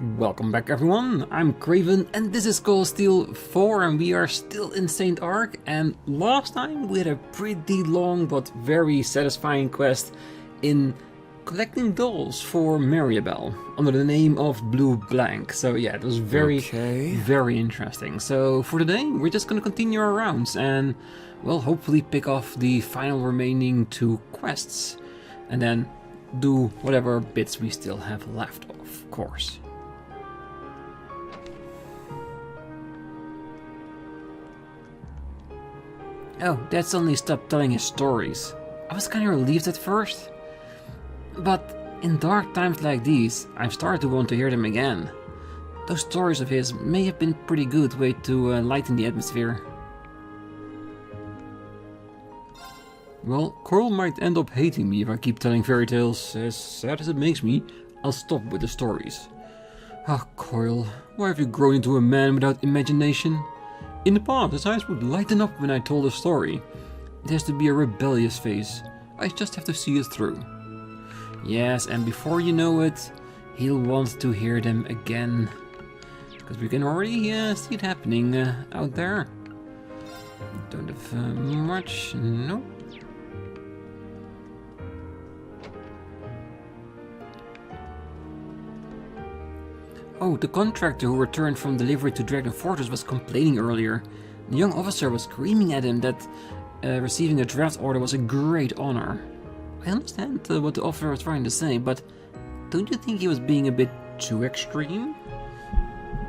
Welcome back everyone, I'm Craven and this is Call of Steel 4 and we are still in St. Ark, and last time we had a pretty long but very satisfying quest in collecting dolls for Mariabelle under the name of Blue Blank. So yeah, it was very interesting. So for today we're just gonna continue our rounds and well, hopefully pick off the final remaining 2 quests and then do whatever bits we still have left, of course. Oh, Dad suddenly stopped telling his stories. I was kinda relieved at first. But in dark times like these, I've started to want to hear them again. Those stories of his may have been a pretty good way to lighten the atmosphere. Well, Coral might end up hating me if I keep telling fairy tales. As sad as it makes me, I'll stop with the stories. Ah, Coral, why have you grown into a man without imagination? In the past, his eyes would lighten up when I told a story. It has to be a rebellious face. I just have to see it through. Yes, and before you know it, he'll want to hear them again. Because we can already see it happening out there. Don't have much, no. Oh, the contractor who returned from delivery to Dragon Fortress was complaining earlier. The young officer was screaming at him that receiving a draft order was a great honor. I understand what the officer was trying to say, but don't you think he was being a bit too extreme?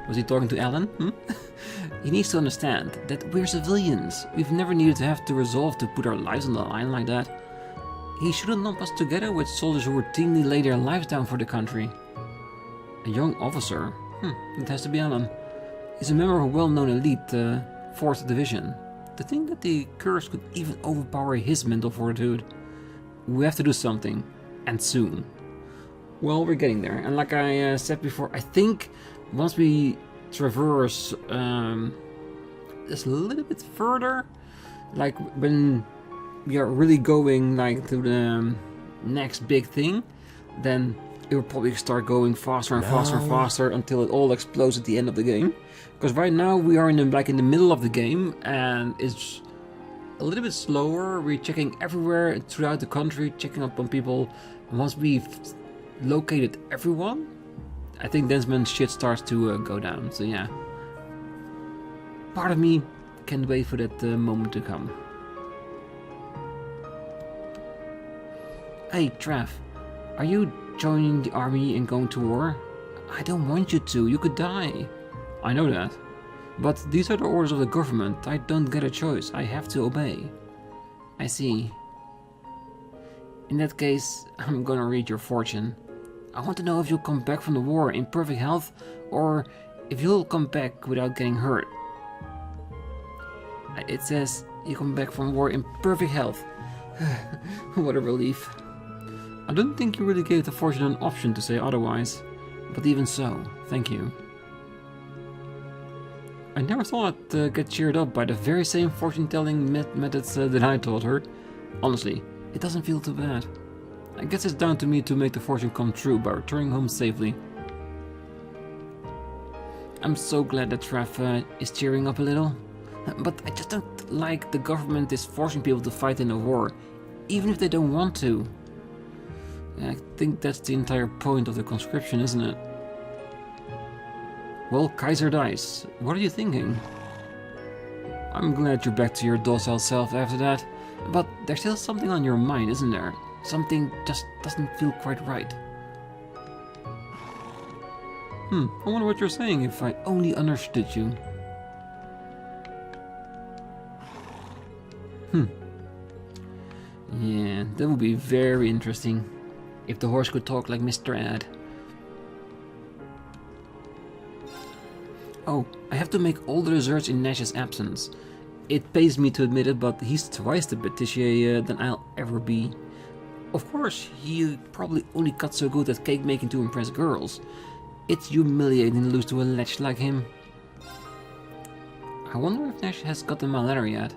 Was he talking to Alan? He needs to understand that we're civilians. We've never needed to have to resolve to put our lives on the line like that. He shouldn't lump us together with soldiers who routinely lay their lives down for the country. A young officer? It has to be Alan. He's a member of a well-known elite, 4th Division. To think that the curse could even overpower his mental fortitude. We have to do something, and soon. Well, we're getting there, and like I said before, I think once we traverse just a little bit further, like when we are really going like to the next big thing, then it will probably start going faster and faster and faster until it all explodes at the end of the game. Because right now we are in the middle of the game and it's a little bit slower. We're checking everywhere throughout the country, checking up on people. And once we've located everyone, I think that's when shit starts to go down. So yeah, part of me can't wait for that moment to come. Hey Trav, are you joining the army and going to war? I don't want you to, you could die. I know that. But these are the orders of the government. I don't get a choice, I have to obey. I see. In that case, I'm gonna read your fortune. I want to know if you'll come back from the war in perfect health, or if you'll come back without getting hurt. It says you come back from war in perfect health. What a relief. I don't think you really gave the fortune an option to say otherwise, but even so, thank you. I never thought I'd get cheered up by the very same fortune-telling methods that I taught her. Honestly, it doesn't feel too bad. I guess it's down to me to make the fortune come true by returning home safely. I'm so glad that Trav is cheering up a little, but I just don't like the government is forcing people to fight in a war, even if they don't want to. I think that's the entire point of the conscription, isn't it? Well, Kaiser dies. What are you thinking? I'm glad you're back to your docile self after that, but there's still something on your mind, isn't there? Something just doesn't feel quite right. I wonder what you're saying if I only understood you. Yeah, that would be very interesting. If the horse could talk like Mr. Ad. Oh, I have to make all the desserts in Nash's absence. It pains me to admit it, but he's twice the pâtissier than I'll ever be. Of course, he probably only got so good at cake making to impress girls. It's humiliating to lose to a lech like him. I wonder if Nash has got the malaria yet.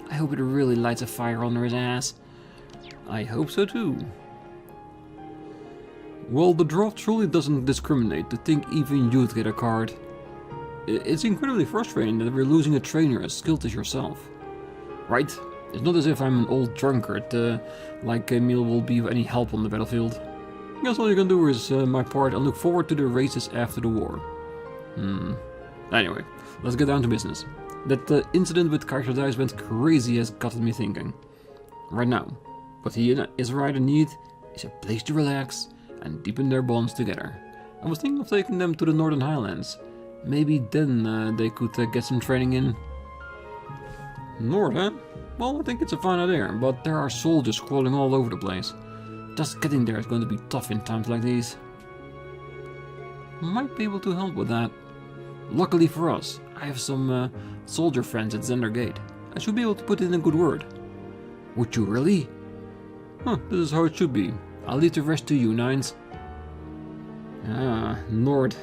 I hope it really lights a fire under his ass. I hope so too. Well, the draft truly doesn't discriminate. To think even you'd get a card. It's incredibly frustrating that we're losing a trainer as skilled as yourself. Right? It's not as if I'm an old drunkard, like Emil will be of any help on the battlefield. I guess all you can do is my part and look forward to the races after the war. Anyway, let's get down to business. That incident with Kaiserdice went crazy has gotten me thinking. Right now, what he and his rider need is a place to relax and deepen their bonds together. I was thinking of taking them to the Northern Highlands. Maybe then they could get some training in. North, huh? Well, I think it's a fine idea, but there are soldiers crawling all over the place. Just getting there is going to be tough in times like these. Might be able to help with that. Luckily for us, I have some soldier friends at Zendergate. I should be able to put in a good word. Would you really? This is how it should be. I'll leave the rest to you, Nines. Nord.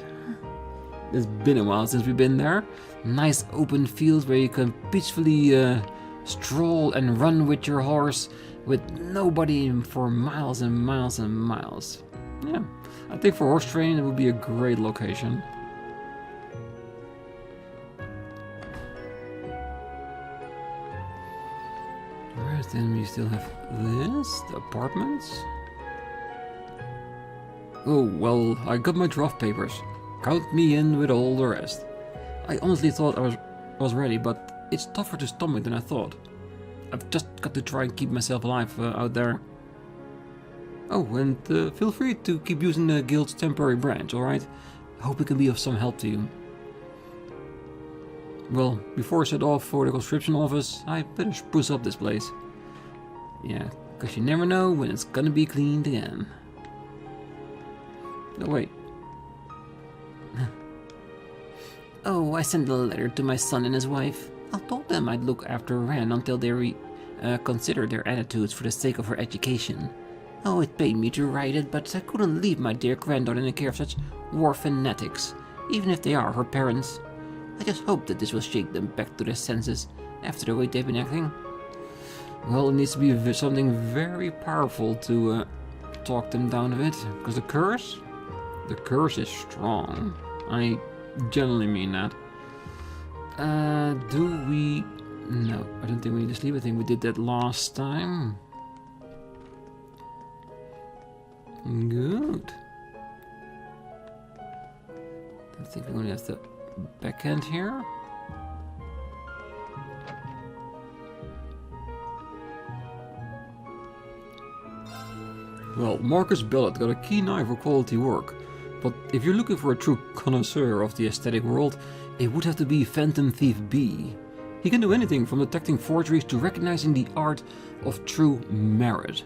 It's been a while since we've been there. Nice open fields where you can peacefully stroll and run with your horse with nobody for miles and miles and miles. Yeah, I think for horse training it would be a great location. Alright, then we still have this, the apartments. Oh, well, I got my draft papers. Count me in with all the rest. I honestly thought I was ready, but it's tougher to stomach than I thought. I've just got to try and keep myself alive out there. Oh, and feel free to keep using the guild's temporary branch, alright? I hope it can be of some help to you. Well, before I set off for the conscription office, I better spruce up this place. Yeah, because you never know when it's gonna be cleaned again. No, wait. Oh, I sent a letter to my son and his wife. I told them I'd look after Ran until they reconsidered their attitudes for the sake of her education. Oh, it pained me to write it, but I couldn't leave my dear granddaughter in the care of such war fanatics, even if they are her parents. I just hope that this will shake them back to their senses after the way they've been acting. Well, it needs to be something very powerful to talk them down a bit, because the curse is strong. I generally mean that. Do we... No, I don't think we need to sleep. I think we did that last time. Good. I think we only have the back end here. Well, Marcus Bellet got a keen eye for quality work. But if you're looking for a true connoisseur of the aesthetic world, it would have to be Phantom Thief B. He can do anything from detecting forgeries to recognizing the art of true merit.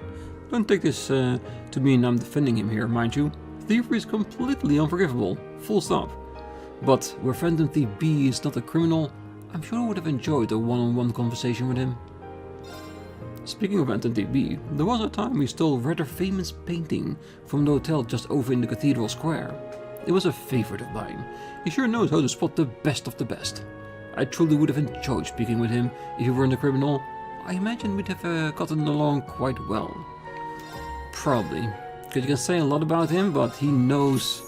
Don't take this to mean I'm defending him here, mind you. Thievery is completely unforgivable, full stop. But where Phantom Thief B is not a criminal, I'm sure I would have enjoyed a one-on-one conversation with him. Speaking of Phantom Thief B, there was a time we stole a rather famous painting from the hotel just over in the Cathedral Square. It was a favorite of mine. He sure knows how to spot the best of the best. I truly would have enjoyed speaking with him if he weren't a criminal. I imagine we'd have gotten along quite well. Probably, because you can say a lot about him, but he knows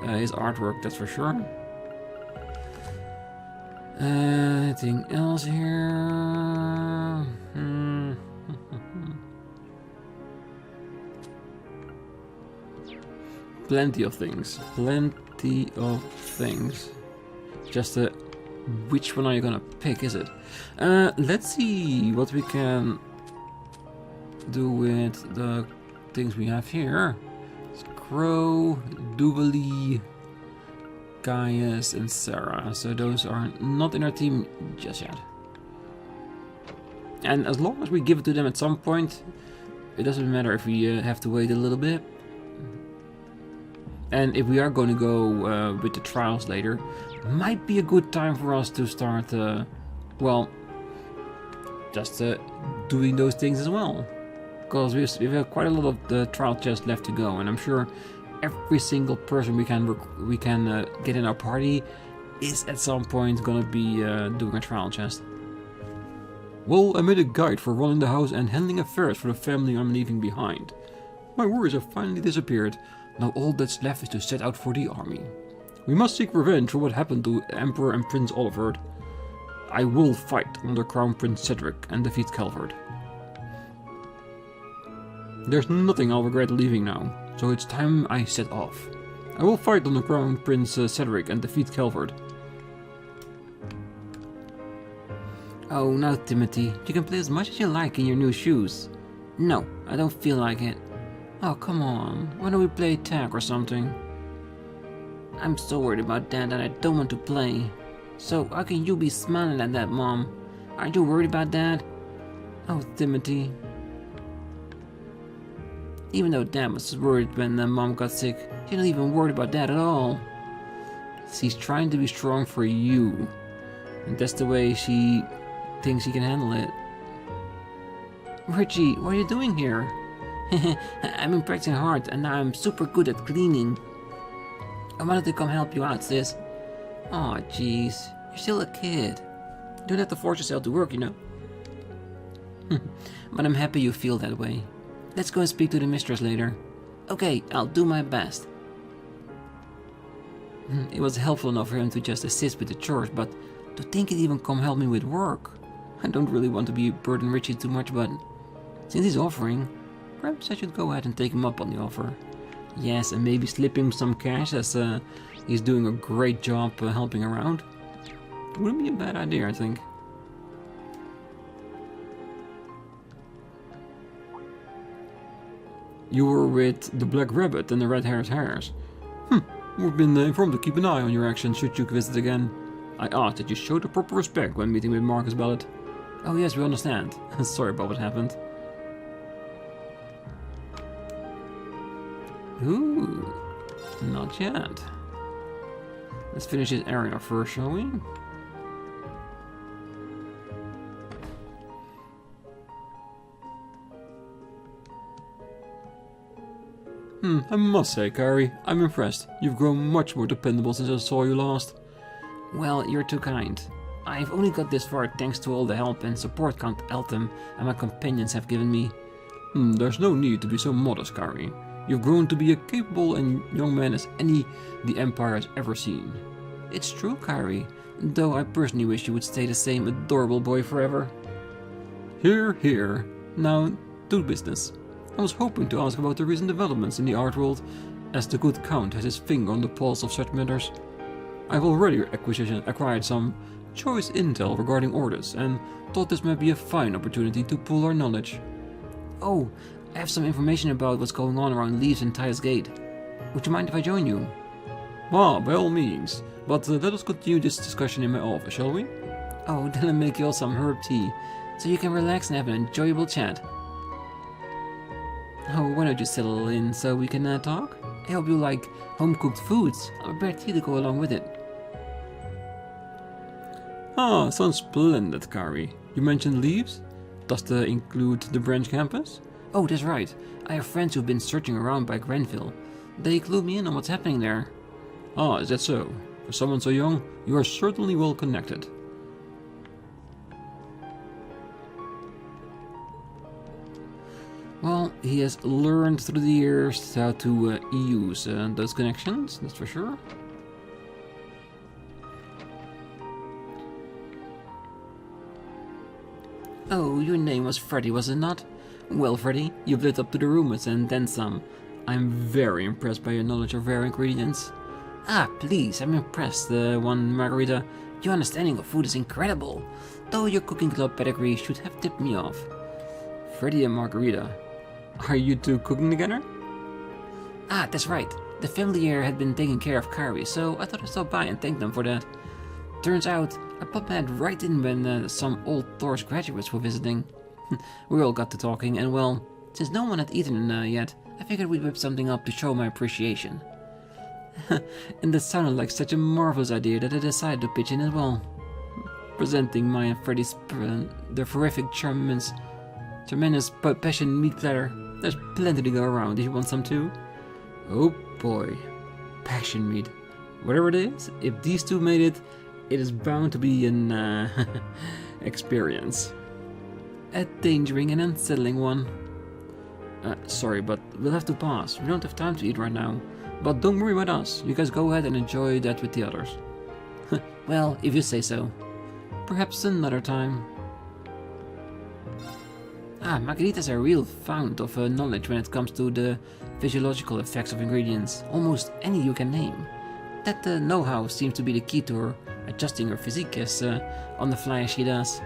his artwork, that's for sure. Anything else here? Plenty of things. Plenty of things. Just which one are you gonna pick, is it? Let's see what we can do with the things we have here. It's Crow, Duvalie, Gaius, and Sarah. So those are not in our team just yet. And as long as we give it to them at some point, it doesn't matter if we have to wait a little bit. And if we are going to go with the trials later, might be a good time for us to start, well, just doing those things as well. Because we have quite a lot of the trial chests left to go, and I'm sure every single person we can get in our party is at some point going to be doing a trial chest. Well, I made a guide for running the house and handling affairs for the family I'm leaving behind. My worries have finally disappeared. Now all that's left is to set out for the army. We must seek revenge for what happened to Emperor and Prince Olivert. I will fight under Crown Prince Cedric and defeat Calvert. There's nothing I'll regret leaving now, so it's time I set off. I will fight under Crown Prince Cedric and defeat Calvert. Oh, now Timothy, you can play as much as you like in your new shoes. No, I don't feel like it. Oh, come on, why don't we play tag or something? I'm so worried about that I don't want to play. So how can you be smiling at that, Mom? Aren't you worried about that? Oh, Timothy. Even though Dad was worried when Mom got sick, she's not even worried about that at all. She's trying to be strong for you. And that's the way she thinks she can handle it. Richie, what are you doing here? I've been practicing hard and now I'm super good at cleaning. I wanted to come help you out, sis. Aw, jeez. You're still a kid. You don't have to force yourself to work, you know. But I'm happy you feel that way. Let's go and speak to the mistress later. Okay, I'll do my best. It was helpful enough for him to just assist with the chores, but to think he'd even come help me with work. I don't really want to be burden Richie too much, but since he's offering, perhaps I should go ahead and take him up on the offer. Yes, and maybe slip him some cash as he's doing a great job helping around. Wouldn't be a bad idea, I think. You were with the Black Rabbit and the Red-Haired Hares. We've been informed to keep an eye on your actions should you visit again. I ask that you show the proper respect when meeting with Marcus Bellet. Oh yes, we understand. Sorry about what happened. Ooh, not yet. Let's finish this area first, shall we? I must say, Carrie, I'm impressed. You've grown much more dependable since I saw you last. Well, you're too kind. I've only got this far thanks to all the help and support Count Eltham and my companions have given me. There's no need to be so modest, Carrie. You've grown to be a capable and young man as any the Empire has ever seen. It's true, Kyrie, though I personally wish you would stay the same adorable boy forever. Hear, hear. Now, to business. I was hoping to ask about the recent developments in the art world, as the good Count has his finger on the pulse of such matters. I've already acquired some choice intel regarding orders, and thought this might be a fine opportunity to pool our knowledge. Oh, I have some information about what's going on around Leaves and Tyus Gate. Would you mind if I join you? Well, by all means, but let us continue this discussion in my office, shall we? Oh, then I'll make you all some herb tea, so you can relax and have an enjoyable chat. Oh, why don't you settle in so we can talk? I hope you like home-cooked foods. I'll prepare tea to go along with it. Ah, sounds splendid, Kari. You mentioned Leaves? Does that include the branch campus? Oh, that's right. I have friends who've been searching around by Grenville. They clue me in on what's happening there. Ah, is that so? For someone so young, you are certainly well connected. Well, he has learned through the years how to use those connections, that's for sure. Oh, your name was Freddy, was it not? Well, Freddy, you've lived up to the rumors and then some. I'm very impressed by your knowledge of rare ingredients. Ah, please, I'm impressed, one Margarita. Your understanding of food is incredible, though your cooking club pedigree should have tipped me off. Freddy and Margarita. Are you two cooking together? Ah, that's right. The family here had been taking care of Kari, so I thought I'd stop by and thank them for that. Turns out, I popped my head right in when some old Thor's graduates were visiting. We all got to talking, and well, since no one had eaten yet, I figured we'd whip something up to show my appreciation. And that sounded like such a marvelous idea that I decided to pitch in as well. Presenting my and Freddy's the horrific tremendous passion meat platter. There's plenty to go around. Do you want some too? Oh boy. Passion meat. Whatever it is, if these two made it, it is bound to be an experience. A dangering and unsettling one. Sorry, but we'll have to pass. We don't have time to eat right now. But don't worry about us. You guys go ahead and enjoy that with the others. Well, if you say so. Perhaps another time. Margarita's a real fount of knowledge when it comes to the physiological effects of ingredients. Almost any you can name. That know-how seems to be the key to her adjusting her physique as on the fly as she does.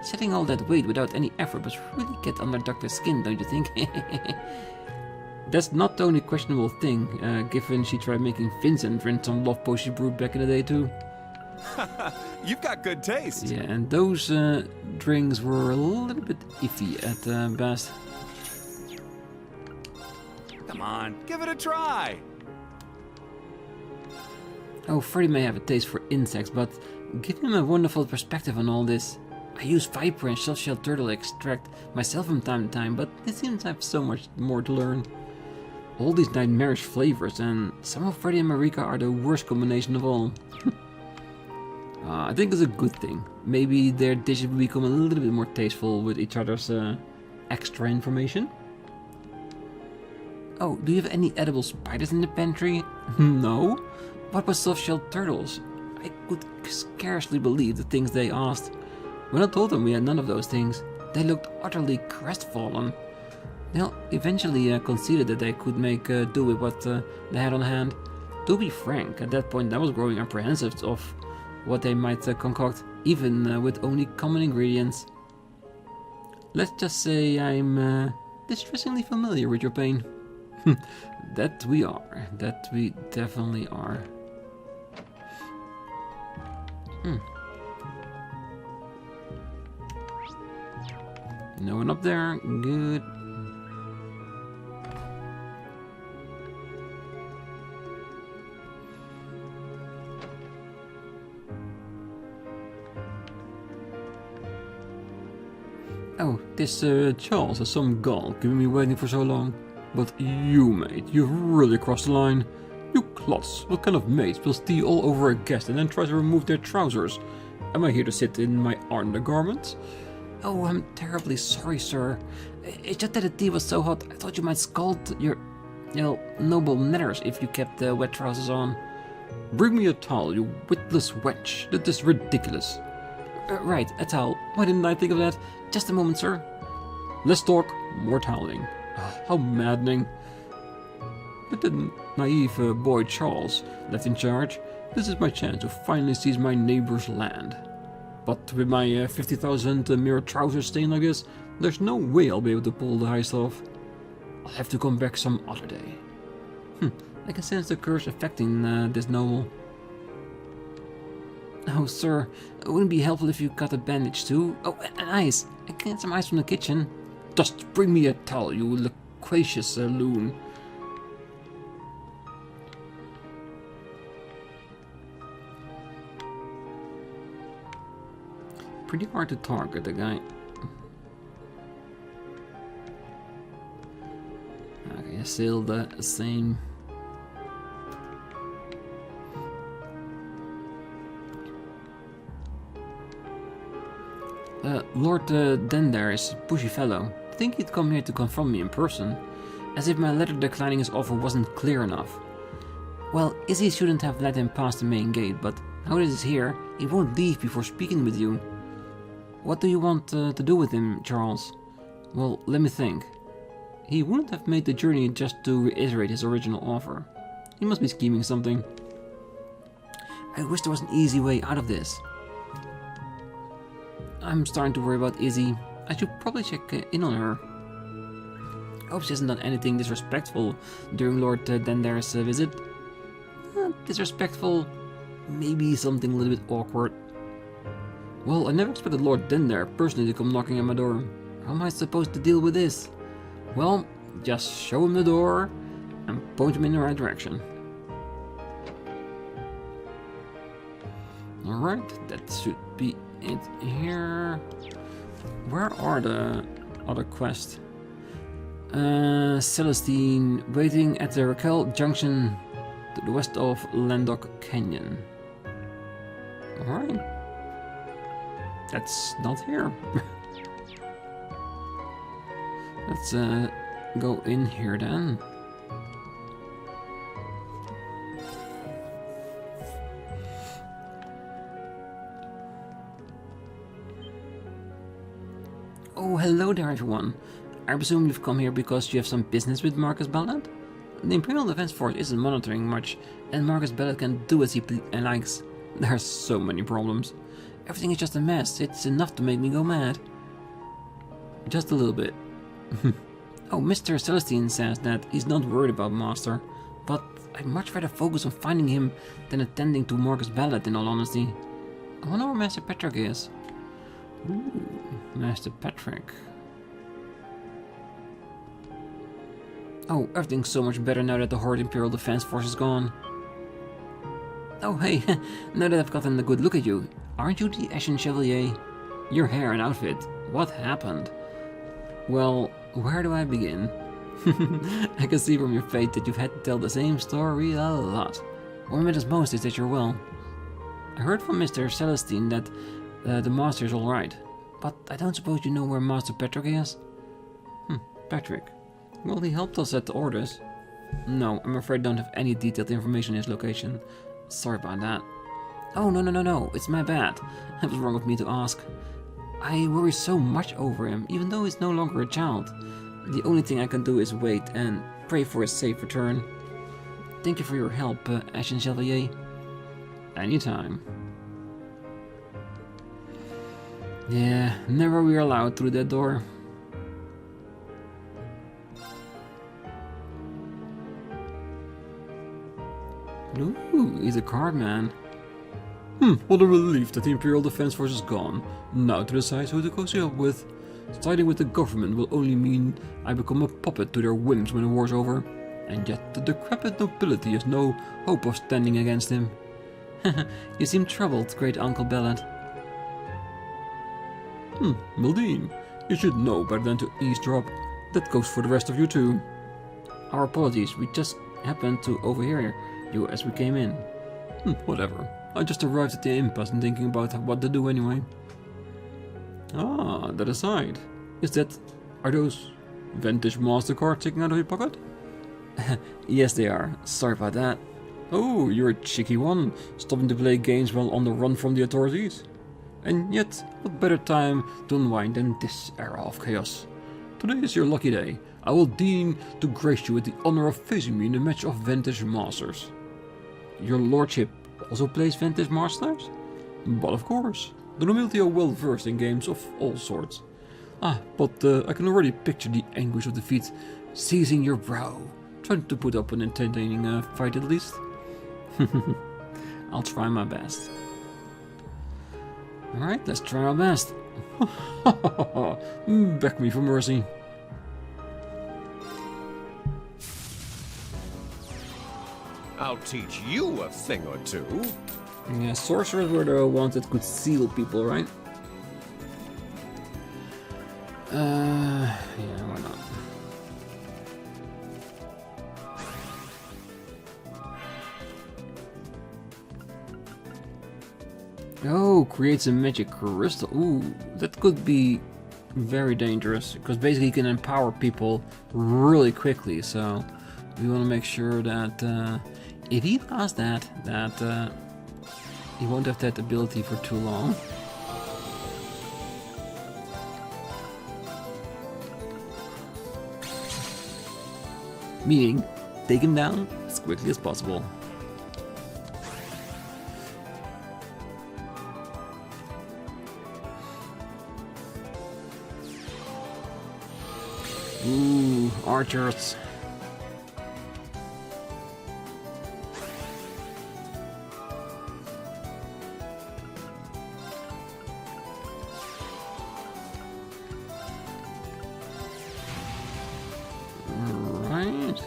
Setting all that weight without any effort must really get under Doctor's skin, don't you think? That's not the only questionable thing, given she tried making Vincent drink some love potion brewed back in the day too. You've got good taste. Yeah, and those drinks were a little bit iffy at best. Come on, give it a try. Oh, Freddy may have a taste for insects, but give him a wonderful perspective on all this. I use viper and soft-shell turtle extract myself from time to time, but it seems I have so much more to learn. All these nightmarish flavors, and some of Freddy and Marika are the worst combination of all. I think it's a good thing. Maybe their dishes will become a little bit more tasteful with each other's extra information. Oh, do you have any edible spiders in the pantry? No? What about soft-shell turtles? I could scarcely believe the things they asked. When I told them we had none of those things, they looked utterly crestfallen. They eventually conceded that they could make do with what they had on hand. To be frank, at that point I was growing apprehensive of what they might concoct, even with only common ingredients. Let's just say I'm distressingly familiar with your pain. That we are. That we definitely are. No one up there. Good. Oh, this Charles has some gall keeping me waiting for so long. But you, mate, you've really crossed the line. You klutz, what kind of mate will steal all over a guest and then try to remove their trousers? Am I here to sit in my undergarments? Oh, I'm terribly sorry, sir. It's just that the tea was so hot, I thought you might scald your, noble manners if you kept the wet trousers on. Bring me a towel, you witless wench. That is ridiculous. Right, a towel. Why didn't I think of that? Just a moment, sir. Less talk, more toweling. Oh, how maddening. With the naive boy Charles left in charge, this is my chance to finally seize my neighbor's land. But with my 50,000 mirror trousers stain like this, there's no way I'll be able to pull the heist off. I'll have to come back some other day. I can sense the curse affecting this noble. Oh, sir, it wouldn't be helpful if you got a bandage too. Oh, and ice. I can get some ice from the kitchen. Just bring me a towel, you loquacious loon. Pretty hard to target the guy. Okay, still the same. Lord Dendar is a pushy fellow. I think he'd come here to confront me in person, as if my letter declining his offer wasn't clear enough. Well, Izzy shouldn't have let him pass the main gate, but now that he's here, he won't leave before speaking with you. What do you want to do with him, Charles? Well, let me think. He wouldn't have made the journey just to reiterate his original offer. He must be scheming something. I wish there was an easy way out of this. I'm starting to worry about Izzy. I should probably check in on her. I hope she hasn't done anything disrespectful during Lord Dendar's visit. Disrespectful, maybe something a little bit awkward. Well, I never expected Lord Dendar personally to come knocking at my door. How am I supposed to deal with this? Well, just show him the door and point him in the right direction. Alright, that should be it here. Where are the other quests? Celestine, waiting at the Raquel Junction to the west of Landoc Canyon. Alright. That's not here. Let's go in here then. Oh, hello there everyone. I presume you've come here because you have some business with Marcus Bellet? The Imperial Defense Force isn't monitoring much, and Marcus Bellet can do as he likes. There are so many problems. Everything is just a mess. It's enough to make me go mad. Just a little bit. Oh, Mr. Celestine says that he's not worried about Master, but I'd much rather focus on finding him than attending to Marcus Bellet, in all honesty. I wonder where Master Patrick is. Ooh, Master Patrick. Oh, everything's so much better now that the Horde Imperial Defense Force is gone. Oh hey, now that I've gotten a good look at you, aren't you the Ashen Chevalier? Your hair and outfit, what happened? Well, where do I begin? I can see from your face that you've had to tell the same story a lot. What matters most is that you're well. I heard from Mr. Celestine that the Master is alright, but I don't suppose you know where Master Patrick is? Patrick. Well, he helped us at the orders. No, I'm afraid I don't have any detailed information on his location. Sorry about that. Oh, no, it's my bad. It was wrong of me to ask. I worry so much over him, even though he's no longer a child. The only thing I can do is wait and pray for his safe return. Thank you for your help, Ashen Chevalier. Anytime. Yeah, never we are allowed through that door. Ooh, he's a card man. What a relief that the Imperial Defense Force is gone. Now to decide who to cozy up with. Siding with the government will only mean I become a puppet to their whims when the war's over. And yet the decrepit nobility has no hope of standing against him. You seem troubled, great Uncle Bellet. Maldine, you should know better than to eavesdrop. That goes for the rest of you too. Our apologies, we just happened to overhear you as we came in. Whatever. I just arrived at the impasse and thinking about what to do anyway. Ah, that aside. Are those vintage MasterCards sticking out of your pocket? Yes, they are. Sorry about that. Oh, you're a cheeky one, stopping to play games while on the run from the authorities. And yet, what better time to unwind than this era of chaos? Today is your lucky day. I will deign to grace you with the honor of facing me in a match of vintage masters. Your lordship also plays vintage masters? But of course, the nobility are well versed in games of all sorts. But I can already picture the anguish of defeat seizing your brow, trying to put up an entertaining fight at least. I'll try my best. Alright, let's try our best. Beg me for mercy. I'll teach you a thing or two. Yeah, sorcerers were the ones that could seal people, right? Yeah, why not? Oh, creates a magic crystal. Ooh, that could be very dangerous, because basically you can empower people really quickly, so we want to make sure that if he does that, he won't have that ability for too long. Meaning, take him down as quickly as possible. Ooh, archers. Right.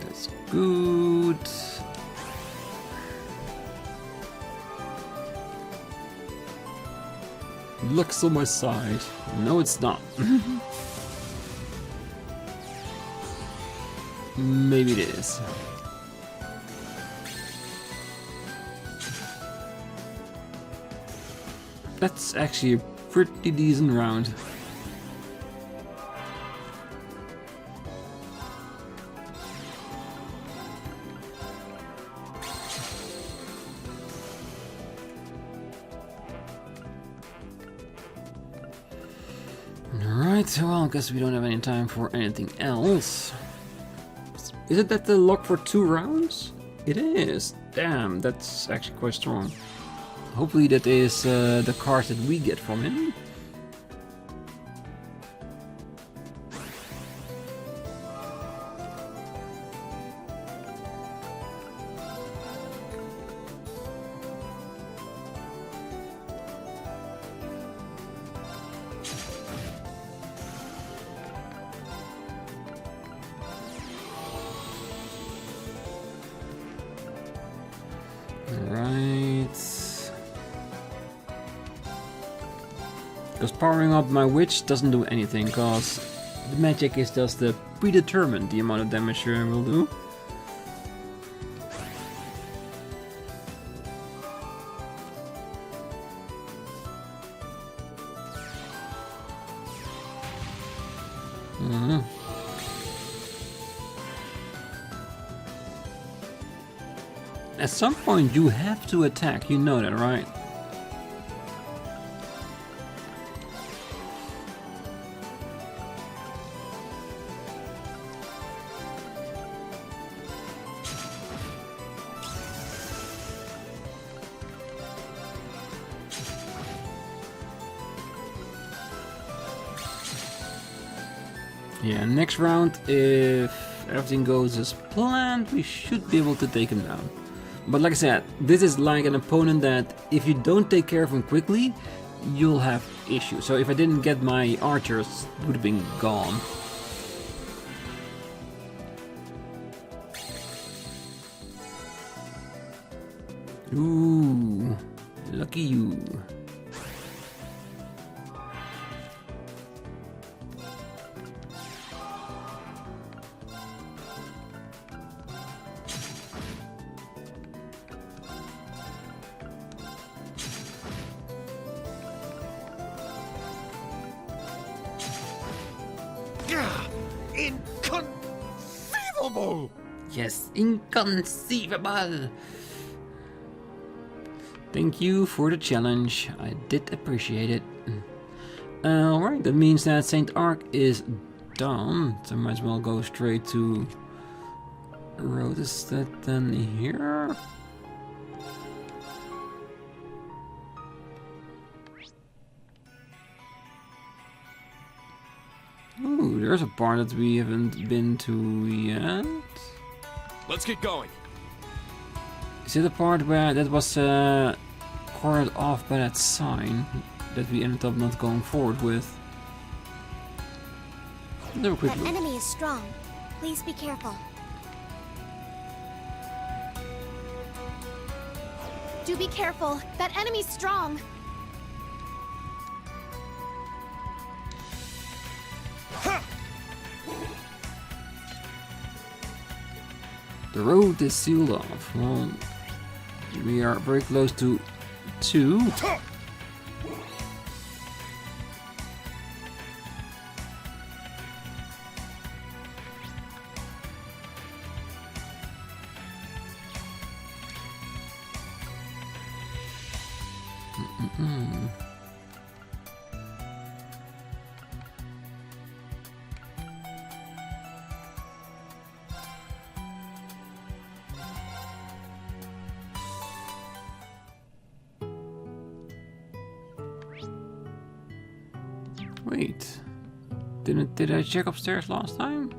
That's good. Luck's on my side. No, it's not. Maybe it is. That's actually a pretty decent round. Alright, well, I guess we don't have any time for anything else. Is it that the lock for 2 rounds? It is. Damn, that's actually quite strong. Hopefully that is the card that we get from him. Because powering up my witch doesn't do anything, because the magic is just predetermined the amount of damage I will do. At some point you have to attack, you know that, right? Yeah, next round, if everything goes as planned, we should be able to take him down. But like I said, this is like an opponent that if you don't take care of him quickly, you'll have issues. So if I didn't get my archers, it would have been gone. Ooh, lucky you. Inconceivable! Yes, inconceivable! Thank you for the challenge. I did appreciate it. Alright, that means that Saint Arc is done. So I might as well go straight to road. Is that then here? Ooh, there's a part that we haven't been to yet. Let's get going. Is it the part where that was cordoned off by that sign that we ended up not going forward with? Never quick That look. enemy is strong. Please be careful. Do be careful. That enemy's strong. The road is sealed off. Well, we are very close to 2. Wait, did I check upstairs last time?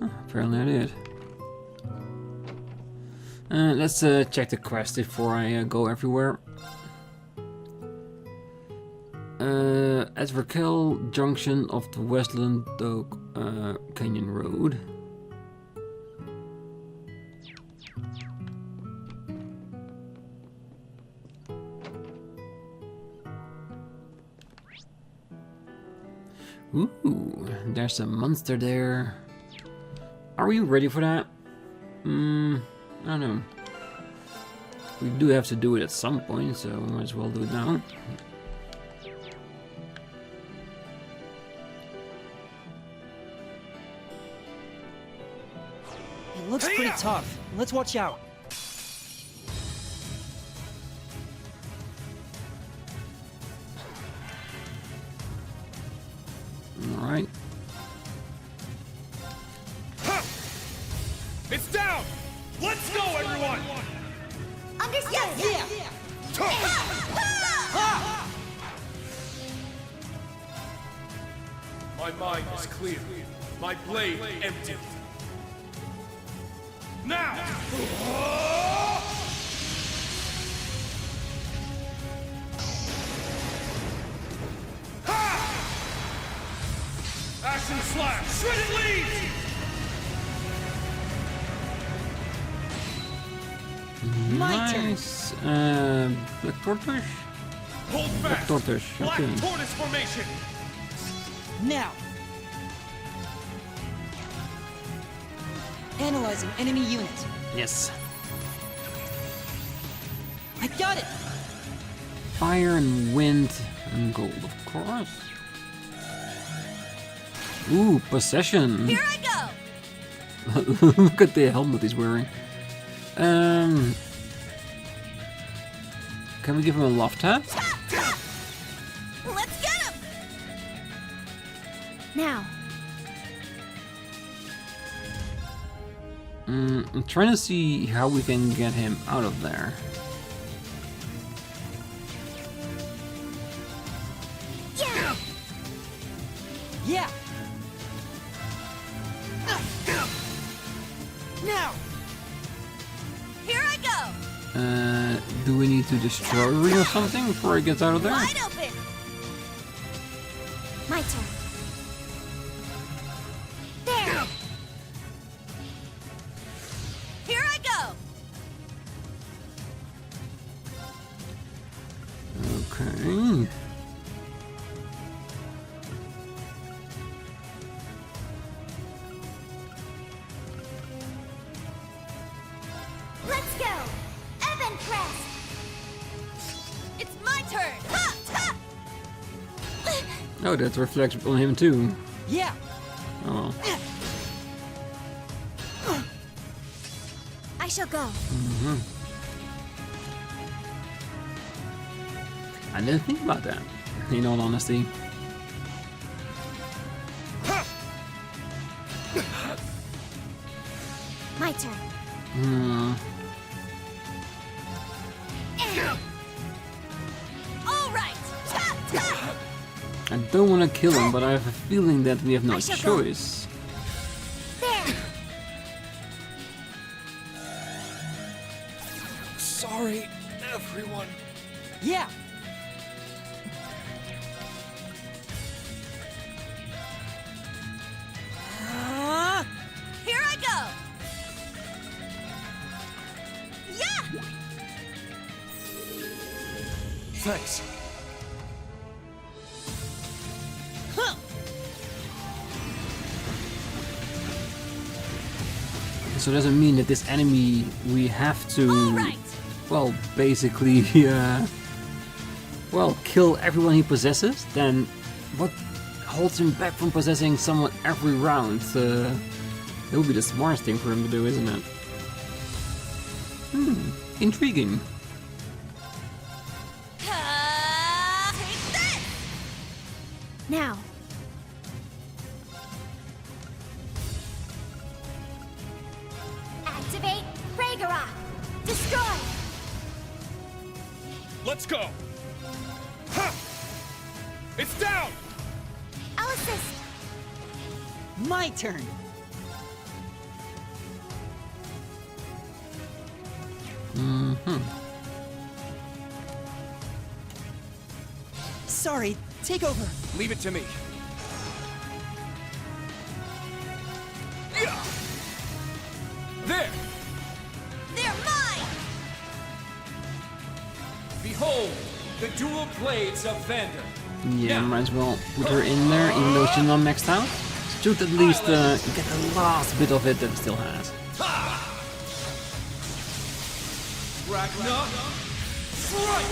Apparently I did. Let's check the quest before I go everywhere. At Raquel Junction of the Westland Oak Canyon Road. Ooh, There's a monster there. Are we ready for that? I don't know. We do have to do it at some point, so we might as well do it now. It looks pretty tough. Let's watch out. Alright. It's down! Let's go, everyone! Understood! My mind is clear. My blade empty. Now! Action slash! Shredded leaves! My turn. Nice. Black Tortoise? Hold Black fast! Tortoise, Black okay. tortoise formation! Now. Analyzing enemy unit. Yes. I got it. Fire and wind and gold, of course. Ooh, possession. Here I go! Look at the helmet he's wearing. Can we give him a love tap? Let's get him! Now. I'm trying to see how we can get him out of there. Yeah! Yeah. Now. Here I go! Do we need to destroy Rean or something before he gets out of there? Wide open! My turn. There! Here I go! Okay. Let's go! Evan Crest! It's my turn! Ha! Ha! Oh, that reflects on him too. Yeah. Oh. I shall go. I didn't think about that, in all honesty. My turn. All right! Ta! Ta! I don't want to kill him, but I have a feeling that we have no I shall go. choice. There! Sorry, everyone. Yeah. Here I go! Yeah! Thanks. Huh. So does it mean that this enemy we have to, All right! well, basically, well, kill everyone he possesses? Then what holds him back from possessing someone every round? That would be the smartest thing for him to do, isn't it? Intriguing. Take this! Now. Activate Ragnarok! Destroy! Let's go! Ha! It's down! I'll assist! My turn. Sorry, take over. Leave it to me. Yeah! There! They're mine! Behold, the dual blades of Vander. Yeah, Now. might as well put her in there, even though she's not maxed out. should at least get the last bit of it that it still has. Ragnar, strike!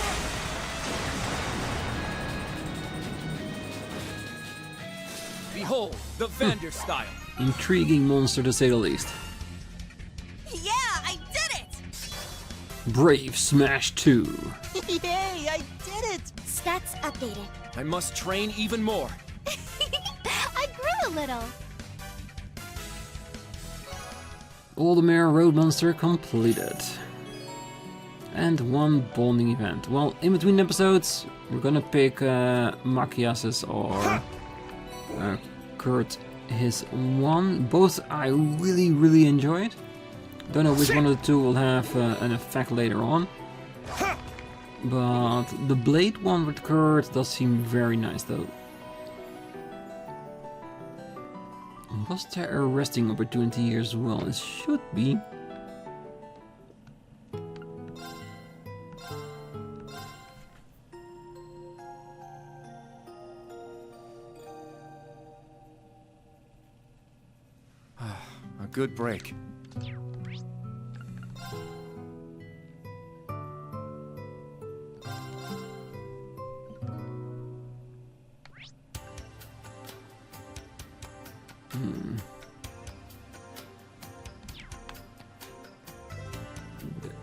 Behold, the Vander style. Intriguing monster to say the least. Yeah, I did it! Brave Smash 2. Yay, I did it! Stats updated. I must train even more. I grew a little. Aldermere Road Monster completed. And one bonding event. Well, in between episodes, we're gonna pick Machias's or Kurt his one. Both I really enjoyed. Don't know which one of the two will have an effect later on. But the blade one with Kurt does seem very nice though. Was there a resting opportunity here as well? It should be. A good break.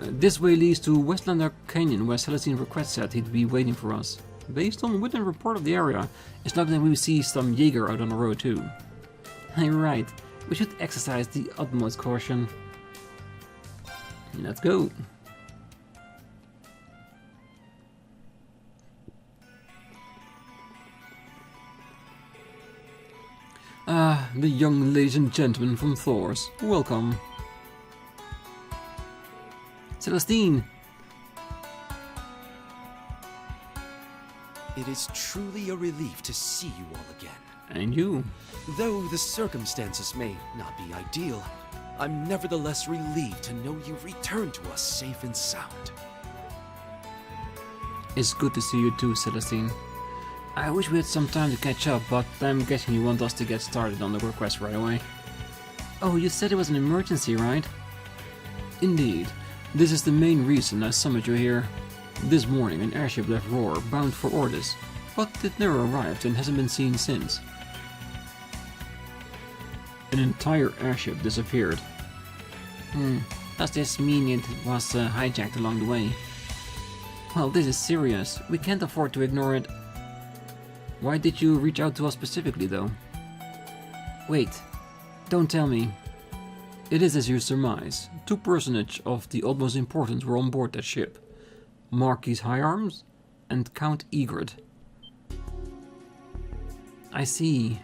This way leads to Westlander Canyon, where Celestine request said he'd be waiting for us. Based on written report of the area, it's likely that we will see some Jaeger out on the road too. You're right, we should exercise the utmost caution. Let's go. Ah, the young ladies and gentlemen from Thor's. Welcome. Celestine! It is truly a relief to see you all again. And you. Though the circumstances may not be ideal, I'm nevertheless relieved to know you've returned to us safe and sound. It's good to see you too, Celestine. I wish we had some time to catch up, but I'm guessing you want us to get started on the request right away. Oh, you said it was an emergency, right? Indeed. This is the main reason I summoned you here. This morning an airship left Roar, bound for Ordis, but it never arrived and hasn't been seen since. An entire airship disappeared. Does this mean it was hijacked along the way? Well, this is serious. We can't afford to ignore it. Why did you reach out to us specifically, though? Wait, don't tell me. It is as you surmise. Two personages of the utmost importance were on board that ship. Marquis Higharms and Count Egrid. I see.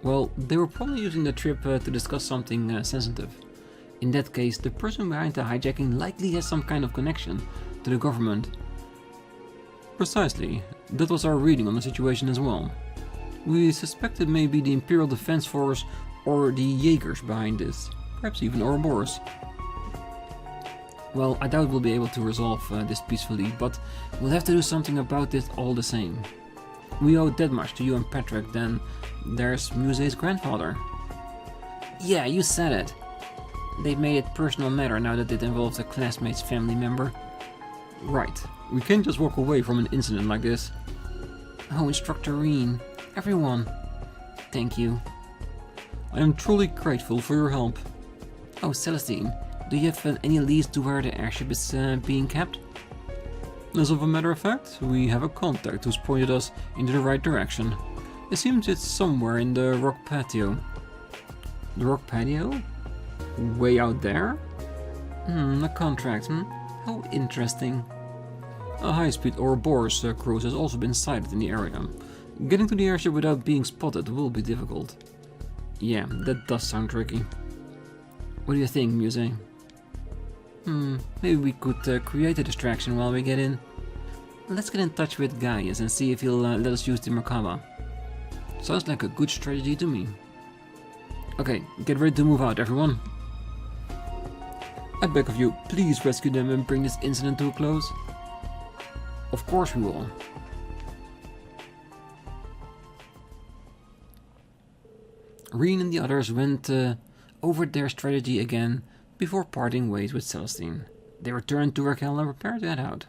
Well, they were probably using the trip to discuss something sensitive. In that case, the person behind the hijacking likely has some kind of connection to the government. Precisely. That was our reading on the situation as well. We suspect it may be the Imperial Defense Force or the Jaegers behind this. Perhaps even Ouroboros. Well, I doubt we'll be able to resolve this peacefully, but we'll have to do something about it all the same. We owe that much to you and Patrick, then there's Muse's grandfather. Yeah, you said it. They've made it a personal matter now that it involves a classmate's family member. Right. We can't just walk away from an incident like this. Oh, Instructor Rean. Everyone. Thank you. I am truly grateful for your help. Oh, Celestine, do you have any leads to where the airship is being kept? As of a matter of fact, we have a contact who's pointed us into the right direction. It seems it's somewhere in the rock patio. The rock patio? Way out there? A contract, How interesting. A high-speed Ouroboros cruise has also been sighted in the area. Getting to the airship without being spotted will be difficult. Yeah, that does sound tricky. What do you think, Muse? Maybe we could create a distraction while we get in. Let's get in touch with Gaius and see if he'll let us use the Merkaba. Sounds like a good strategy to me. Okay, get ready to move out, everyone. I beg of you, please rescue them and bring this incident to a close. Of course we will. Rean and the others went over their strategy again before parting ways with Celestine. They returned to Raquel and prepared to head out.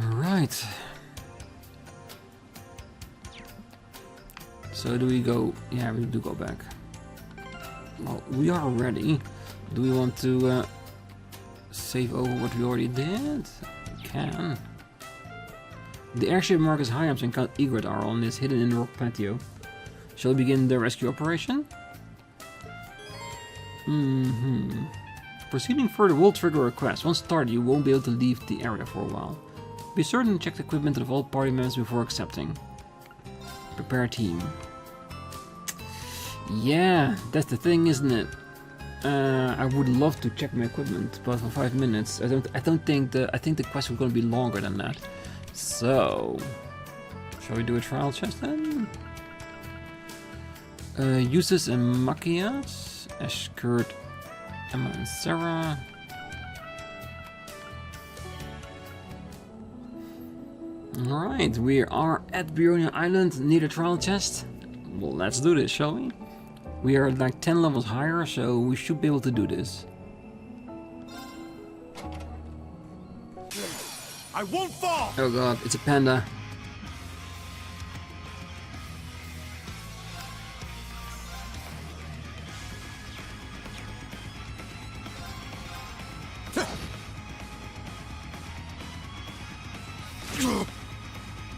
Alright. So do we go... Yeah, we do go back. Well, we are ready. Do we want to save over what we already did? We can. The airship Marcus Hyams and Count Egret are on is hidden in the rock patio. Shall we begin the rescue operation? Proceeding further will trigger a quest. Once started, you won't be able to leave the area for a while. Be certain to check the equipment of all party members before accepting. Prepare team. Yeah, that's the thing, isn't it? I would love to check my equipment, but for 5 minutes, I think the quest is going to be longer than that. So, shall we do a trial chest then? Eustace and Machias, Ashkurt, Emma and Sarah. Alright, we are at Beronia Island near the trial chest. Well, let's do this, shall we? We are like 10 levels higher, so we should be able to do this. I won't fall! Oh god, it's a panda.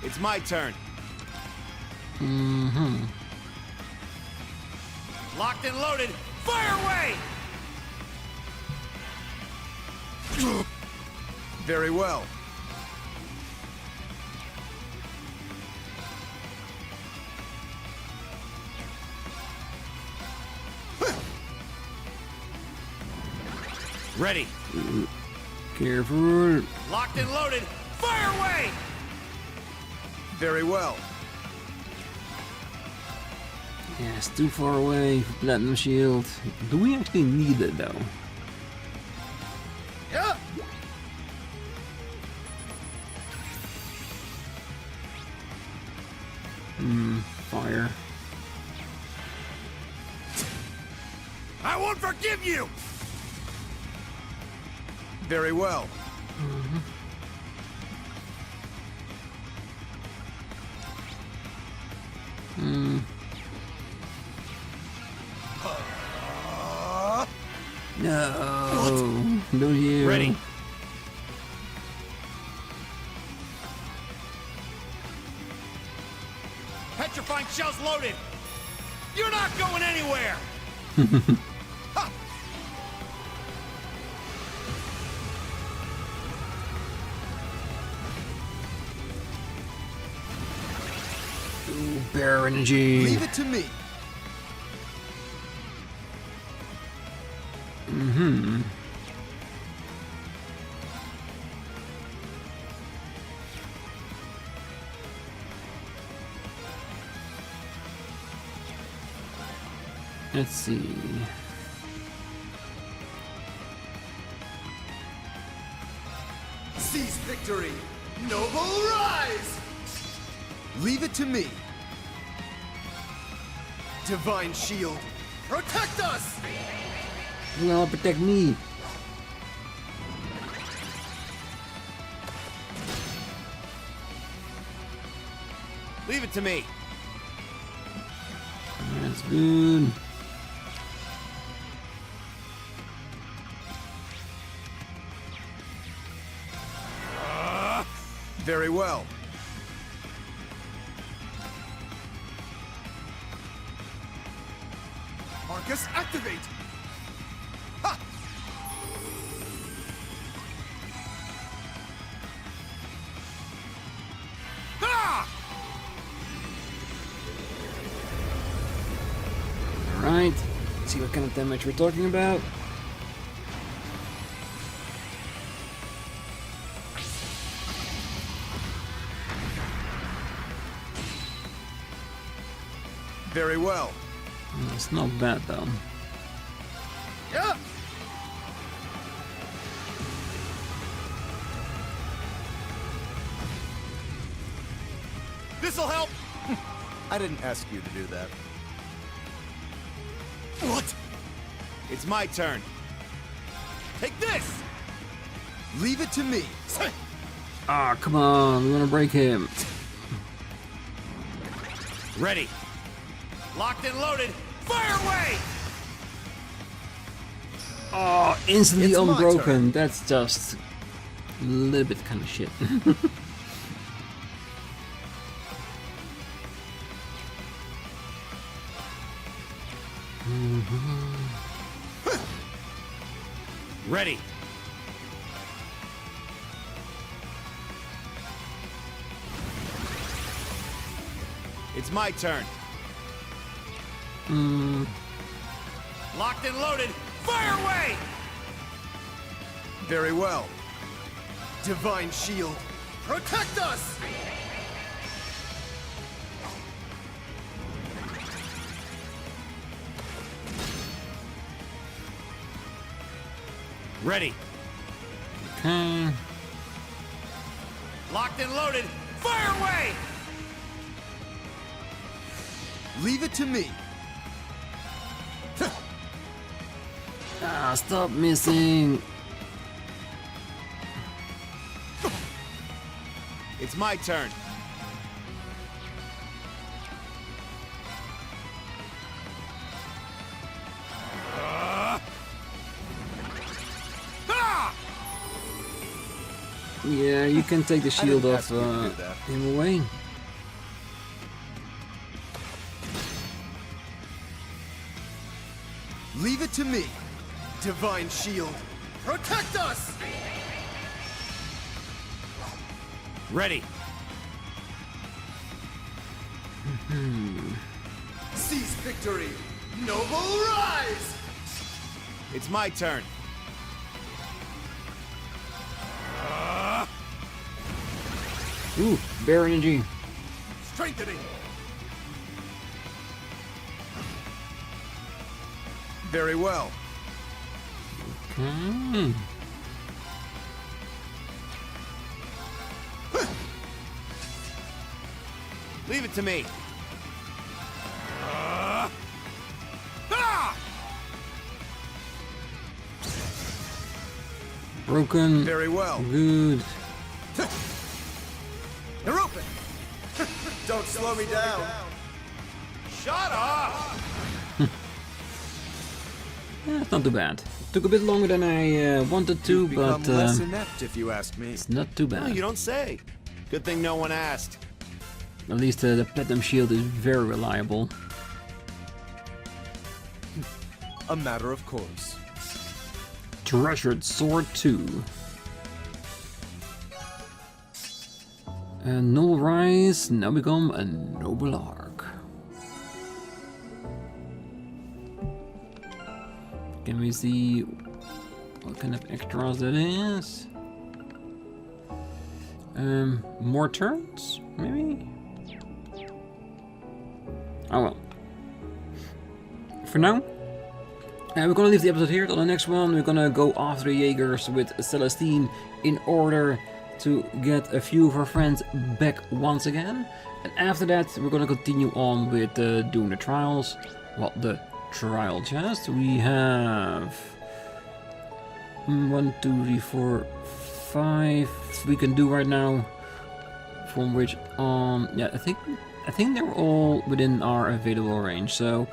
It's my turn. Locked and loaded. Fire away! Very well. Ready. Careful. Locked and loaded. Fire away! Very well. Yeah, it's too far away for Platinum Shield. Do we actually need it though? Yeah. Fire. I won't forgive you! Very well. No, don't you? Ready. Petrifying shells loaded. You're not going anywhere. Ha! Ooh, bear energy. Leave it to me. Let's see. Seize victory. Noble rise. Leave it to me. Divine shield. Protect us. Well, protect me. Leave it to me. That's good. Very well. Marcus, activate! Ha! Ha! Alright. Let's see what kind of damage we're talking about. Very well. It's not bad though. Yeah. This'll help. I didn't ask you to do that. What? It's my turn. Take this! Leave it to me. Ah, come on, we're gonna break him. Ready. Locked and loaded. Fire away! Oh, instantly It's my unbroken. turn. That's just a little bit kind of shit. Ready. It's my turn. Locked and loaded. Fire away! Very well. Divine Shield, protect us! Ready. Okay. Locked and loaded. Fire away! Leave it to me. Ah, stop missing. It's my turn. Yeah, you can take the shield didn't off ask you to do that. him away. Leave it to me. Divine Shield, protect us! Ready. Seize victory! Noble rise! It's my turn. Ooh, bear energy. Strengthening. Very well. Okay. Leave it to me. Broken. Very well. Good. They're open! Don't slow me down. Shut up! Yeah, it's not too bad. Took a bit longer than I wanted to, You've become but less inept, if you ask me. it's not too No, bad. you don't say. Good thing no one asked. At least the platinum shield is very reliable. A matter of course. Treasured Sword 2. A Noble Rise, now become a Noble Arc. Can we see what kind of extras that is? More turns, maybe? Oh well. For now, we're gonna leave the episode here. On the next one, we're gonna go after the Jaegers with Celestine in order to get a few of our friends back once again. And after that, we're gonna continue on with doing the trials. Well, the trial chest. We have 1, 2, 3, 4, 5 we can do right now. From which on, yeah, I think they're all within our available range. So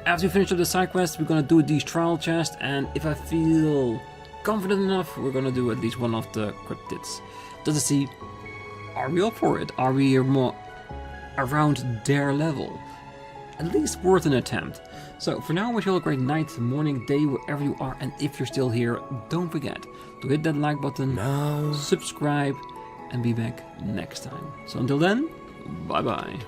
after we finish up the side quest, we're gonna do these trial chests, and if I feel confident enough, we're gonna do at least one of the cryptids. Just to see, are we up for it? Are we more around their level? At least worth an attempt. So for now, I wish you all a great night, morning, day, wherever you are, and if you're still here, don't forget to hit that like button, subscribe, and be back next time. So until then, bye bye.